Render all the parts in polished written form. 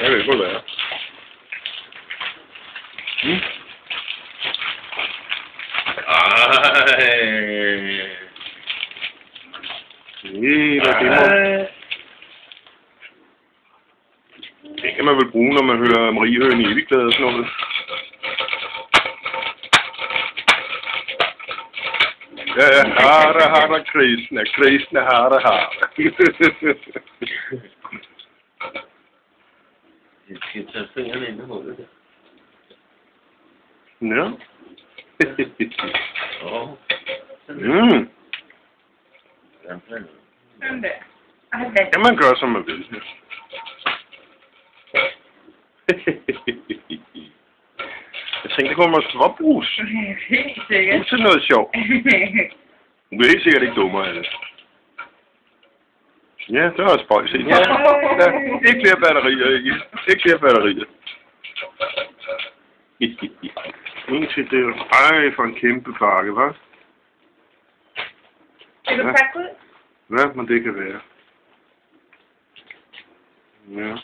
Jeg ved ikke, hvor det er. Det kan man vel bruge, når man hører Marie Høen i Evigglade og sådan noget. Ja, hara Krishna, Krishna hara. Jeg skal tage fingrene ind i hullet. Ja. Sådan der. Det kan man gøre, som man vil. Jeg tænkte, det kommer småbrus. Helt sikkert. Det er noget sjovt. Hun bliver helt sikkert ikke dummere af det. Ja, det var spøjs. Ja, ikke flere batterier, ikke? Ikke flere batterier. Indtil det er for en kæmpe pakke, hva'? Vil du pakke ud? Hvad må det kan være? Ja.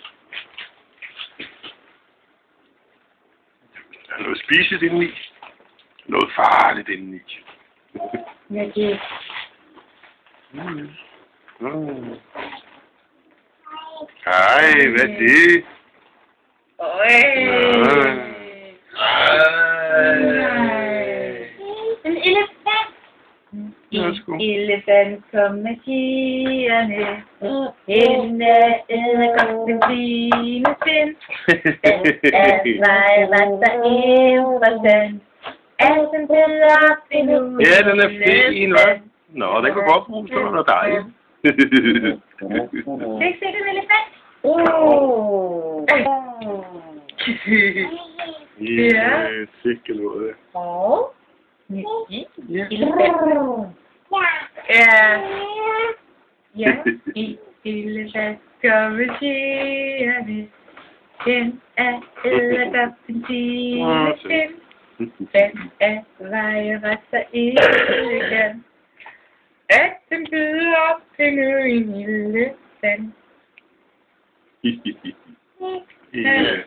Der er noget spiseligt indeni. Noget farligt indeni. Ja, det. Hej, hvad er det? En elefant. En elefant kom med tigerne. En æderkoppen fine sind. Den var der evig. Alten bliver op i nu. Ja, den er fin, hva'? Nå, den kan godt bruges til noget dejligt. Det er ikke sikkert en elefant. Ja, sikkert noget. Elefant. Ja, elefant kommer tigerne. Den er æderkoppen fine sind. Den er vejen sig igen. At den byder op til en lille sand. Ja.